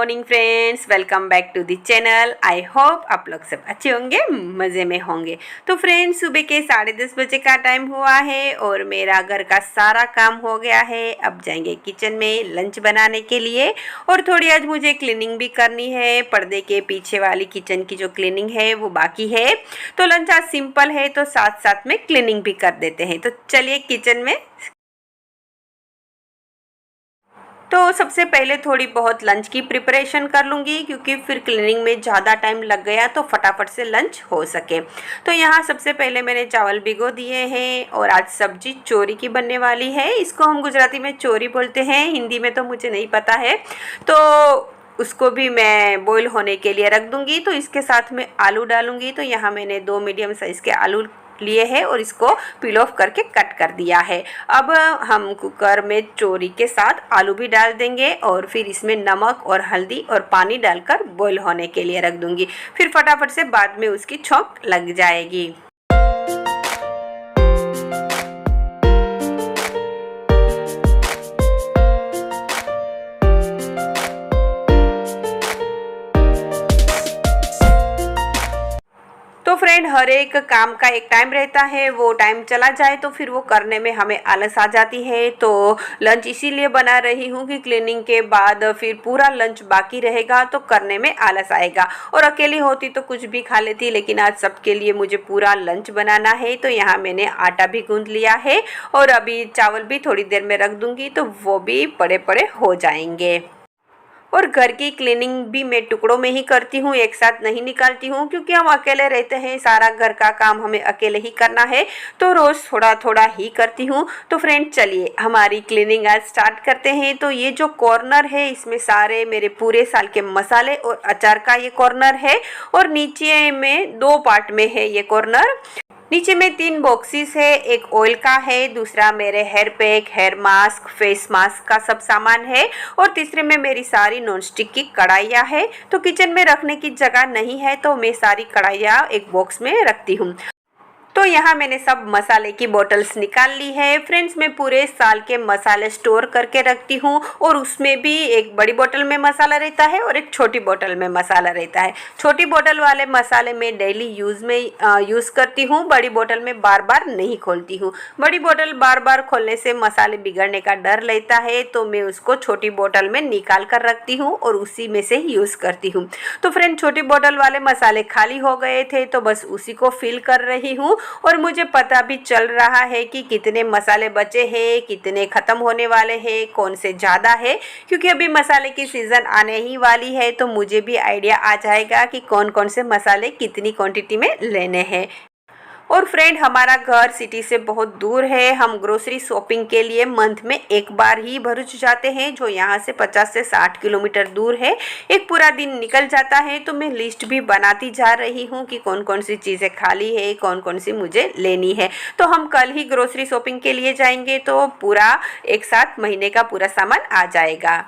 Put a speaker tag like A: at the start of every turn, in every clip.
A: Morning friends, welcome back to the channel. I hope आप लोग सब अच्छे होंगे, मज़े में होंगे। तो फ्रेंड्स, सुबह के 10:30 बजे का टाइम हुआ है और मेरा घर का सारा काम हो गया है। अब जाएंगे किचन में लंच बनाने के लिए और थोड़ी आज मुझे क्लीनिंग भी करनी है। पर्दे के पीछे वाली किचन की जो क्लीनिंग है वो बाकी है। तो लंच आज सिंपल है तो साथ साथ में क्लीनिंग भी कर देते हैं। तो चलिए किचन में। तो सबसे पहले थोड़ी बहुत लंच की प्रिपरेशन कर लूँगी, क्योंकि फिर क्लीनिंग में ज़्यादा टाइम लग गया तो फटाफट से लंच हो सके। तो यहाँ सबसे पहले मैंने चावल भिगो दिए हैं और आज सब्जी चोरी की बनने वाली है। इसको हम गुजराती में चोरी बोलते हैं, हिंदी में तो मुझे नहीं पता है। तो उसको भी मैं बॉईल होने के लिए रख दूँगी। तो इसके साथ में आलू डालूँगी। तो यहाँ मैंने 2 मीडियम साइज़ के आलू लिए हैं और इसको पील ऑफ करके कट कर दिया है। अब हम कुकर में चोरी के साथ आलू भी डाल देंगे और फिर इसमें नमक और हल्दी और पानी डालकर बॉईल होने के लिए रख दूंगी। फिर फटाफट से बाद में उसकी छौंक लग जाएगी। तो फ्रेंड, हर एक काम का एक टाइम रहता है, वो टाइम चला जाए तो फिर वो करने में हमें आलस आ जाती है। तो लंच इसीलिए बना रही हूँ कि क्लीनिंग के बाद फिर पूरा लंच बाकी रहेगा तो करने में आलस आएगा। और अकेली होती तो कुछ भी खा लेती, लेकिन आज सबके लिए मुझे पूरा लंच बनाना है। तो यहाँ मैंने आटा भी गूंथ लिया है और अभी चावल भी थोड़ी देर में रख दूँगी तो वो भी पड़े पड़े हो जाएंगे। और घर की क्लीनिंग भी मैं टुकड़ों में ही करती हूँ, एक साथ नहीं निकालती हूँ, क्योंकि हम अकेले रहते हैं, सारा घर का काम हमें अकेले ही करना है। तो रोज़ थोड़ा थोड़ा ही करती हूँ। तो फ्रेंड, चलिए हमारी क्लीनिंग आज स्टार्ट करते हैं। तो ये जो कॉर्नर है, इसमें सारे मेरे पूरे साल के मसाले और अचार का ये कॉर्नर है और नीचे में 2 पार्ट में है ये कॉर्नर। नीचे में 3 बॉक्सेस है, एक ऑयल का है, दूसरा मेरे hair pack, hair mask, face mask का सब सामान है और तीसरे में मेरी सारी नॉन स्टिक की कढ़ाइयाँ है। तो किचन में रखने की जगह नहीं है तो मैं सारी कढ़ाइयाँ एक बॉक्स में रखती हूँ। तो यहाँ मैंने सब मसाले की बोतल्स निकाल ली है। फ्रेंड्स, मैं पूरे साल के मसाले स्टोर करके रखती हूँ और उसमें भी एक बड़ी बोतल में मसाला रहता है और एक छोटी बोतल में मसाला रहता है। छोटी बोतल वाले मसाले मैं डेली यूज़ में यूज़ करती हूँ, बड़ी बोतल में बार बार नहीं खोलती हूँ। बड़ी बोतल बार बार खोलने से मसाले बिगड़ने का डर रहता है, तो मैं उसको छोटी बोतल में निकाल कर रखती हूँ और उसी में से ही यूज़ करती हूँ। तो फ्रेंड, छोटी बोतल वाले मसाले खाली हो गए थे तो बस उसी को फिल कर रही हूँ और मुझे पता भी चल रहा है कि कितने मसाले बचे हैं, कितने ख़त्म होने वाले हैं, कौन से ज़्यादा है, क्योंकि अभी मसाले की सीज़न आने ही वाली है। तो मुझे भी आइडिया आ जाएगा कि कौन कौन से मसाले कितनी क्वांटिटी में लेने हैं। और फ्रेंड, हमारा घर सिटी से बहुत दूर है। हम ग्रोसरी शॉपिंग के लिए मंथ में एक बार ही भरूच जाते हैं, जो यहाँ से 50 से 60 किलोमीटर दूर है। एक पूरा दिन निकल जाता है। तो मैं लिस्ट भी बनाती जा रही हूँ कि कौन कौन सी चीज़ें खाली है, कौन कौन सी मुझे लेनी है। तो हम कल ही ग्रोसरी शॉपिंग के लिए जाएंगे तो पूरा एक साथ महीने का पूरा सामान आ जाएगा।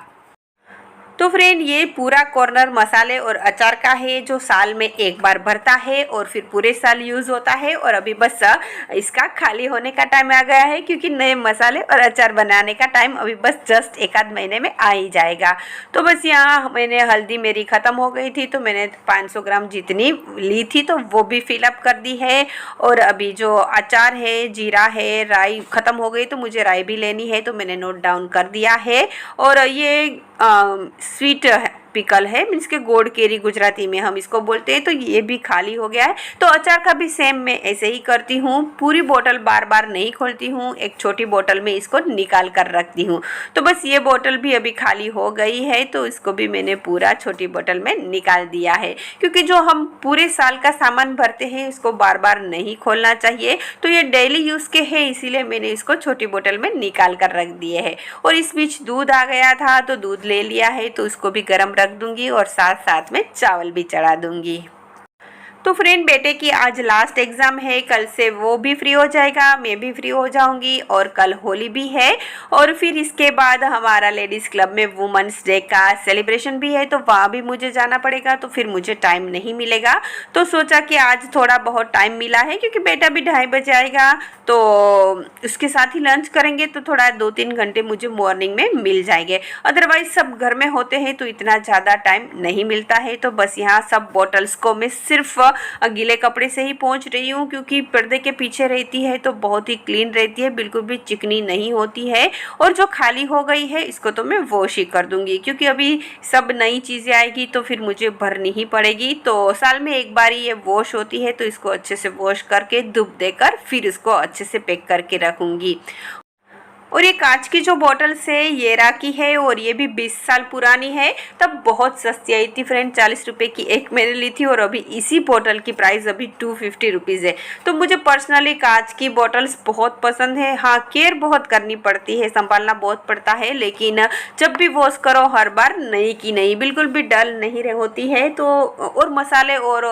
A: तो फ्रेंड, ये पूरा कॉर्नर मसाले और अचार का है, जो साल में एक बार भरता है और फिर पूरे साल यूज़ होता है। और अभी बस इसका खाली होने का टाइम आ गया है, क्योंकि नए मसाले और अचार बनाने का टाइम अभी बस जस्ट 1 आध महीने में आ ही जाएगा। तो बस यहाँ मैंने हल्दी मेरी ख़त्म हो गई थी तो मैंने 500 ग्राम जितनी ली थी तो वो भी फिलअप कर दी है। और अभी जो अचार है, जीरा है, राई ख़त्म हो गई तो मुझे राई भी लेनी है, तो मैंने नोट डाउन कर दिया है। और ये स्वीट पिकल है, मीन्स के गोड़ केरी गुजराती में हम इसको बोलते हैं। तो ये भी खाली हो गया है। तो अचार का भी सेम मैं ऐसे ही करती हूँ, पूरी बोतल बार बार नहीं खोलती हूँ, एक छोटी बोतल में इसको निकाल कर रखती हूँ। तो बस ये बोतल भी अभी खाली हो गई है तो इसको भी मैंने पूरा छोटी बोतल में निकाल दिया है, क्योंकि जो हम पूरे साल का सामान भरते हैं इसको बार बार नहीं खोलना चाहिए। तो ये डेली यूज़ के हैं, इसीलिए मैंने इसको छोटी बोतल में निकाल कर रख दिए है। और इस बीच दूध आ गया था तो दूध ले लिया है, तो उसको भी गर्म रख दूंगी और साथ साथ में चावल भी चढ़ा दूंगी। तो फ्रेंड बेटे की आज लास्ट एग्ज़ाम है, कल से वो भी फ्री हो जाएगा, मैं भी फ्री हो जाऊंगी और कल होली भी है और फिर इसके बाद हमारा लेडीज़ क्लब में वुमेंस डे का सेलिब्रेशन भी है, तो वहाँ भी मुझे जाना पड़ेगा, तो फिर मुझे टाइम नहीं मिलेगा। तो सोचा कि आज थोड़ा बहुत टाइम मिला है क्योंकि बेटा भी 2:30 बजे आएगा, तो उसके साथ ही लंच करेंगे, तो थोड़ा 2-3 घंटे मुझे मॉर्निंग में मिल जाएंगे। अदरवाइज सब घर में होते हैं तो इतना ज़्यादा टाइम नहीं मिलता है। तो बस यहाँ सब बॉटल्स को मैं सिर्फ गीले कपड़े से ही पोंछ रही हूँ क्योंकि पर्दे के पीछे रहती है तो बहुत ही क्लीन रहती है, बिल्कुल भी चिकनी नहीं होती है। और जो खाली हो गई है इसको तो मैं वॉश ही कर दूंगी क्योंकि अभी सब नई चीज़ें आएगी तो फिर मुझे भरनी ही पड़ेगी। तो साल में एक बार ये वॉश होती है, तो इसको अच्छे से वॉश करके धूप देकर फिर इसको अच्छे से पैक करके रखूँगी। और ये कांच की जो बॉटल्स है ये राखी है और ये भी 20 साल पुरानी है, तब बहुत सस्ती आई थी फ्रेंड, 40 रुपये की एक मैंने ली थी और अभी इसी बॉटल की प्राइस अभी 250 रुपीज़ है। तो मुझे पर्सनली कांच की बॉटल्स बहुत पसंद है। हाँ, केयर बहुत करनी पड़ती है, संभालना बहुत पड़ता है, लेकिन जब भी वॉश करो हर बार नई की नई, बिल्कुल भी डल नहीं होती है। तो और मसाले और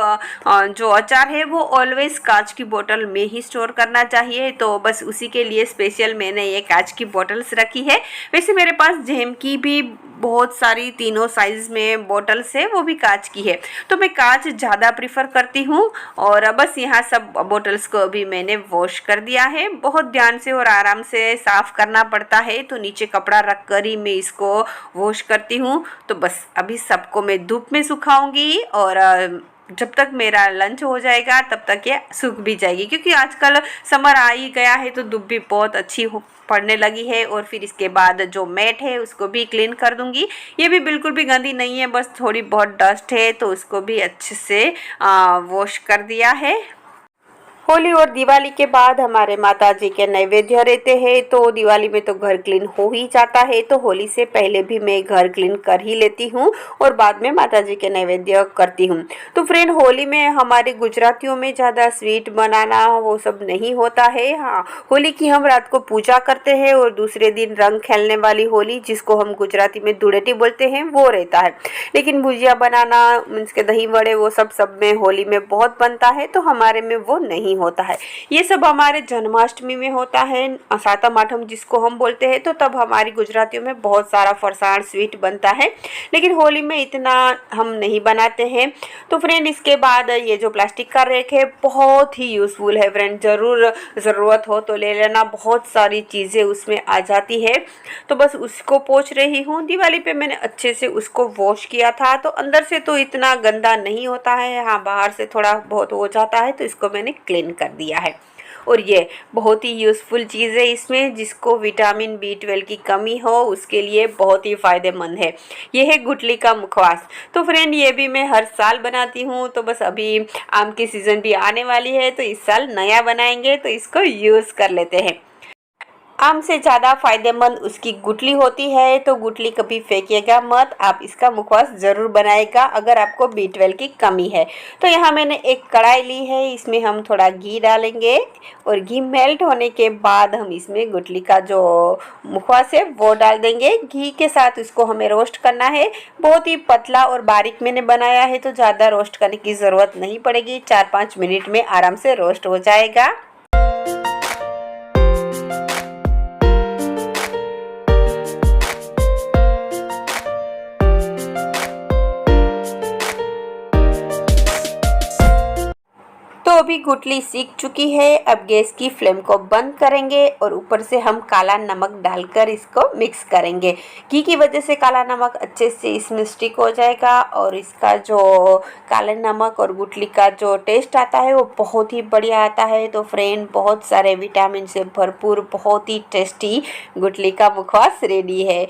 A: जो अचार है वो ऑलवेज कांच की बोतल में ही स्टोर करना चाहिए, तो बस उसी के लिए स्पेशल मैंने ये कांच की बोतल्स रखी है। वैसे मेरे पास जेम की भी बहुत सारी तीनों साइज में बोतल्स है, वो भी कांच की है, तो मैं कांच ज़्यादा प्रीफर करती हूँ। और बस यहाँ सब बोतल्स को अभी मैंने वॉश कर दिया है, बहुत ध्यान से और आराम से साफ़ करना पड़ता है, तो नीचे कपड़ा रख कर ही मैं इसको वॉश करती हूँ। तो बस अभी सबको मैं धूप में सुखाऊंगी और जब तक मेरा लंच हो जाएगा तब तक ये सूख भी जाएगी क्योंकि आजकल समर आ ही गया है तो धूप भी बहुत अच्छी पड़ने लगी है। और फिर इसके बाद जो मैट है उसको भी क्लीन कर दूंगी, ये भी बिल्कुल भी गंदी नहीं है, बस थोड़ी बहुत डस्ट है, तो उसको भी अच्छे से वॉश कर दिया है। होली और दिवाली के बाद हमारे माता जी के नैवेद्य रहते हैं, तो दिवाली में तो घर क्लीन हो ही जाता है, तो होली से पहले भी मैं घर क्लीन कर ही लेती हूँ और बाद में माता जी के नैवेद्य करती हूँ। तो फ्रेंड होली में हमारे गुजरातियों में ज़्यादा स्वीट बनाना वो सब नहीं होता है। हाँ, होली की हम रात को पूजा करते हैं और दूसरे दिन रंग खेलने वाली होली, जिसको हम गुजराती में धूळेटी बोलते हैं, वो रहता है। लेकिन भुजिया बनाना मीन्स के दही वड़े वो सब में होली में बहुत बनता है, तो हमारे में वो नहीं होता है। ये सब हमारे जन्माष्टमी में होता है, सातम आठम जिसको हम बोलते हैं, तो तब हमारी गुजरातियों में बहुत सारा फरसाण स्वीट बनता है, लेकिन होली में इतना हम नहीं बनाते हैं। तो फ्रेंड इसके बाद ये जो प्लास्टिक का रैक है बहुत ही यूज़फुल है फ्रेंड, ज़रूर ज़रूरत हो तो ले लेना, बहुत सारी चीज़ें उसमें आ जाती है। तो बस उसको पोंछ रही हूँ। दिवाली पे मैंने अच्छे से उसको वॉश किया था, तो अंदर से तो इतना गंदा नहीं होता है, हाँ बाहर से थोड़ा बहुत हो जाता है, तो इसको मैंने क्लीन कर दिया है। और ये बहुत ही यूज़फुल चीज़ है, इसमें जिसको विटामिन B12 की कमी हो उसके लिए बहुत ही फ़ायदेमंद है। ये है गुठली का मुखवास। तो फ्रेंड ये भी मैं हर साल बनाती हूँ, तो बस अभी आम की सीज़न भी आने वाली है तो इस साल नया बनाएंगे, तो इसको यूज़ कर लेते हैं। आम से ज़्यादा फायदेमंद उसकी गुठली होती है, तो गुठली कभी फेंकिएगा मत, आप इसका मुखवास ज़रूर बनाएगा अगर आपको B12 की कमी है। तो यहाँ मैंने एक कढ़ाई ली है, इसमें हम थोड़ा घी डालेंगे और घी मेल्ट होने के बाद हम इसमें गुठली का जो मुखवास है वो डाल देंगे। घी के साथ इसको हमें रोस्ट करना है, बहुत ही पतला और बारीक मैंने बनाया है, तो ज़्यादा रोस्ट करने की ज़रूरत नहीं पड़ेगी, 4-5 मिनट में आराम से रोस्ट हो जाएगा। तो अभी गुठली सीख चुकी है, अब गैस की फ्लेम को बंद करेंगे और ऊपर से हम काला नमक डालकर इसको मिक्स करेंगे। घी की वजह से काला नमक अच्छे से इसमें स्टिक हो जाएगा और इसका जो काला नमक और गुठली का जो टेस्ट आता है वो बहुत ही बढ़िया आता है। तो फ्रेंड बहुत सारे विटामिन से भरपूर बहुत ही टेस्टी गुठली का मुखवास रेडी है।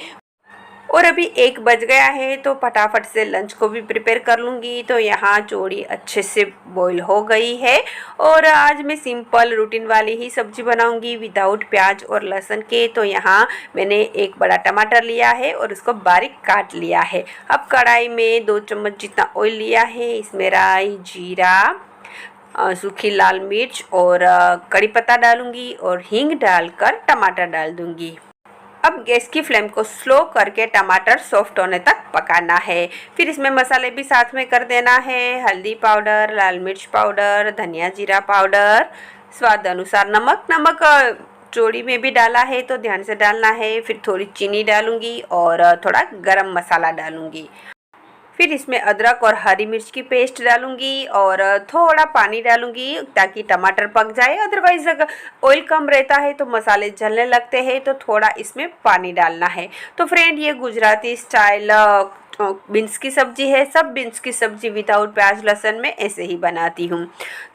A: और अभी 1 बज गया है, तो फटाफट से लंच को भी प्रिपेयर कर लूँगी। तो यहाँ चौड़ी अच्छे से बॉईल हो गई है और आज मैं सिंपल रूटीन वाली ही सब्जी बनाऊँगी विदाउट प्याज और लहसुन के। तो यहाँ मैंने 1 बड़ा टमाटर लिया है और उसको बारीक काट लिया है। अब कढ़ाई में 2 चम्मच जितना ऑयल लिया है, इसमें राई, जीरा, सूखी लाल मिर्च और कड़ी पत्ता डालूँगी और हींग डालकर टमाटर डाल दूँगी। अब गैस की फ्लेम को स्लो करके टमाटर सॉफ्ट होने तक पकाना है। फिर इसमें मसाले भी साथ में कर देना है। हल्दी पाउडर, लाल मिर्च पाउडर, धनिया जीरा पाउडर, स्वाद अनुसार नमक। नमक जोड़ी में भी डाला है तो ध्यान से डालना है। फिर थोड़ी चीनी डालूंगी और थोड़ा गरम मसाला डालूंगी। फिर इसमें अदरक और हरी मिर्च की पेस्ट डालूंगी और थोड़ा पानी डालूंगी ताकि टमाटर पक जाए। अदरवाइज अगर ऑयल कम रहता है तो मसाले जलने लगते हैं, तो थोड़ा इसमें पानी डालना है। तो फ्रेंड, ये गुजराती स्टाइल बीन्स की सब्जी है। सब बीन्स की सब्जी विदाउट प्याज लहसुन में ऐसे ही बनाती हूँ।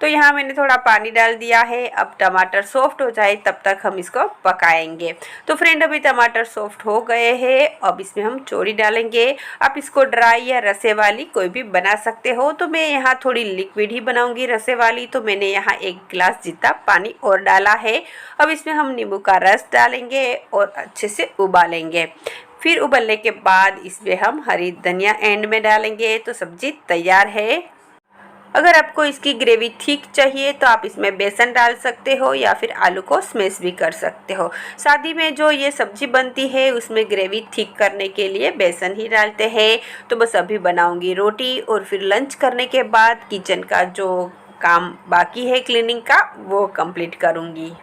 A: तो यहाँ मैंने थोड़ा पानी डाल दिया है। अब टमाटर सॉफ्ट हो जाए तब तक हम इसको पकाएंगे। तो फ्रेंड, अभी टमाटर सॉफ्ट हो गए हैं। अब इसमें हम चौड़ी डालेंगे। आप इसको ड्राई या रसे वाली कोई भी बना सकते हो। तो मैं यहाँ थोड़ी लिक्विड ही बनाऊंगी रसे वाली। तो मैंने यहाँ 1 गिलास जितना पानी और डाला है। अब इसमें हम नींबू का रस डालेंगे और अच्छे से उबालेंगे। फिर उबलने के बाद इसमें हम हरी धनिया एंड में डालेंगे। तो सब्जी तैयार है। अगर आपको इसकी ग्रेवी थिक चाहिए तो आप इसमें बेसन डाल सकते हो या फिर आलू को स्मैश भी कर सकते हो। शादी में जो ये सब्जी बनती है उसमें ग्रेवी थिक करने के लिए बेसन ही डालते हैं। तो बस अभी बनाऊंगी रोटी और फिर लंच करने के बाद किचन का जो काम बाकी है क्लीनिंग का वो कंप्लीट करूँगी।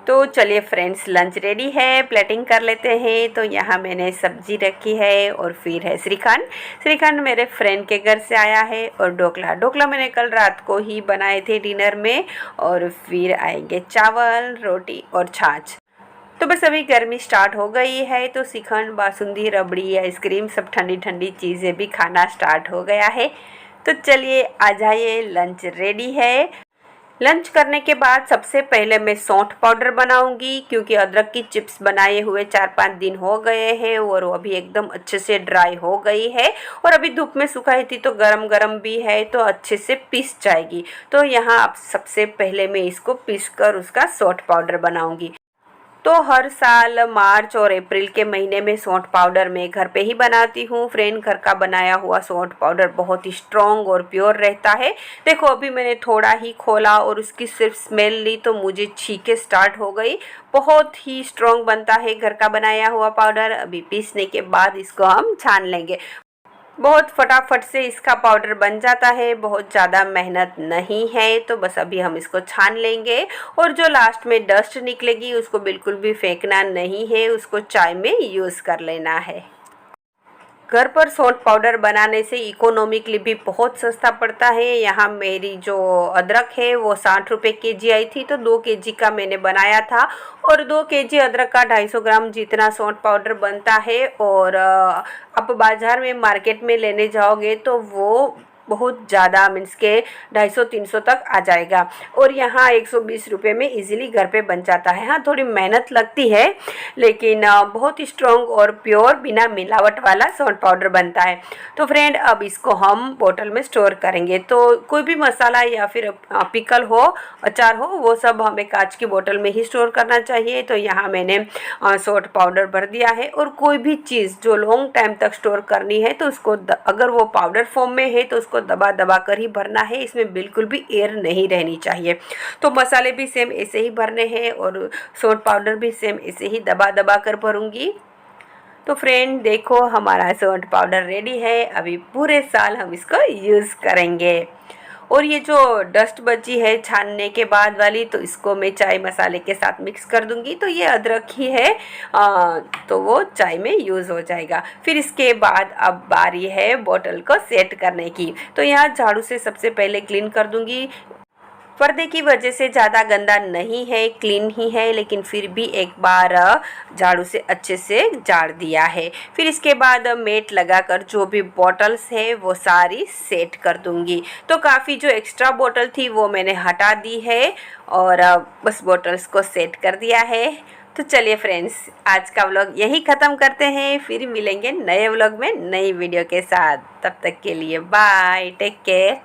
A: तो चलिए फ्रेंड्स, लंच रेडी है, प्लेटिंग कर लेते हैं। तो यहाँ मैंने सब्जी रखी है और फिर है श्रीखंड। श्रीखंड मेरे फ्रेंड के घर से आया है और ढोकला मैंने कल रात को ही बनाए थे डिनर में। और फिर आएंगे चावल, रोटी और छाछ। तो बस अभी गर्मी स्टार्ट हो गई है तो श्रीखंड, बासुंदी, रबड़ी, आइसक्रीम सब ठंडी ठंडी चीज़ें भी खाना स्टार्ट हो गया है। तो चलिए आ जाइए, लंच रेडी है। लंच करने के बाद सबसे पहले मैं सौंठ पाउडर बनाऊंगी, क्योंकि अदरक की चिप्स बनाए हुए 4-5 दिन हो गए हैं और वो अभी एकदम अच्छे से ड्राई हो गई है। और अभी धूप में सुखाई थी तो गरम गरम भी है तो अच्छे से पीस जाएगी। तो यहाँ अब सबसे पहले मैं इसको पीस कर उसका सौंठ पाउडर बनाऊंगी। तो हर साल मार्च और अप्रैल के महीने में सौंठ पाउडर मैं घर पे ही बनाती हूँ। फ्रेंड, घर का बनाया हुआ सौंठ पाउडर बहुत ही स्ट्रॉन्ग और प्योर रहता है। देखो, अभी मैंने थोड़ा ही खोला और उसकी सिर्फ स्मेल ली तो मुझे छींके स्टार्ट हो गई। बहुत ही स्ट्रॉन्ग बनता है घर का बनाया हुआ पाउडर। अभी पीसने के बाद इसको हम छान लेंगे। बहुत फटाफट से इसका पाउडर बन जाता है, बहुत ज़्यादा मेहनत नहीं है। तो बस अभी हम इसको छान लेंगे और जो लास्ट में डस्ट निकलेगी उसको बिल्कुल भी फेंकना नहीं है, उसको चाय में यूज़ कर लेना है। घर पर सौंठ पाउडर बनाने से इकोनॉमिकली भी बहुत सस्ता पड़ता है। यहाँ मेरी जो अदरक है वो 60 रुपये केजी आई थी, तो 2 केजी का मैंने बनाया था। और 2 केजी अदरक का 250 ग्राम जितना सौंठ पाउडर बनता है। और आप बाज़ार में मार्केट में लेने जाओगे तो वो बहुत ज़्यादा मीन्स के 250-300 तक आ जाएगा। और यहाँ 120 रुपये में इजीली घर पे बन जाता है। हाँ, थोड़ी मेहनत लगती है लेकिन बहुत ही स्ट्रॉन्ग और प्योर बिना मिलावट वाला सौंठ पाउडर बनता है। तो फ्रेंड, अब इसको हम बोतल में स्टोर करेंगे। तो कोई भी मसाला या फिर पिकल हो, अचार हो, वो सब हमें कांच की बोतल में ही स्टोर करना चाहिए। तो यहाँ मैंने सौंठ पाउडर भर दिया है। और कोई भी चीज़ जो लॉन्ग टाइम तक स्टोर करनी है तो उसको अगर वो पाउडर फॉर्म में है तो उसको दबा दबा कर ही भरना है। इसमें बिल्कुल भी एयर नहीं रहनी चाहिए। तो मसाले भी सेम ऐसे ही भरने हैं और सौंठ पाउडर भी सेम ऐसे ही दबा दबा कर भरूंगी। तो फ्रेंड देखो, हमारा सौंठ पाउडर रेडी है। अभी पूरे साल हम इसको यूज़ करेंगे। और ये जो डस्ट बची है छानने के बाद वाली, तो इसको मैं चाय मसाले के साथ मिक्स कर दूंगी। तो ये अदरक ही है, तो वो चाय में यूज़ हो जाएगा। फिर इसके बाद अब बारी है बोतल को सेट करने की। तो यहाँ झाड़ू से सबसे पहले क्लीन कर दूंगी। पर्दे की वजह से ज़्यादा गंदा नहीं है, क्लीन ही है, लेकिन फिर भी एक बार झाड़ू से अच्छे से झाड़ दिया है। फिर इसके बाद मेट लगाकर जो भी बॉटल्स है वो सारी सेट कर दूंगी। तो काफ़ी जो एक्स्ट्रा बोतल थी वो मैंने हटा दी है और बस बॉटल्स को सेट कर दिया है। तो चलिए फ्रेंड्स, आज का व्लॉग यही ख़त्म करते हैं। फिर मिलेंगे नए व्लॉग में नई वीडियो के साथ। तब तक के लिए बाय, टेक केयर।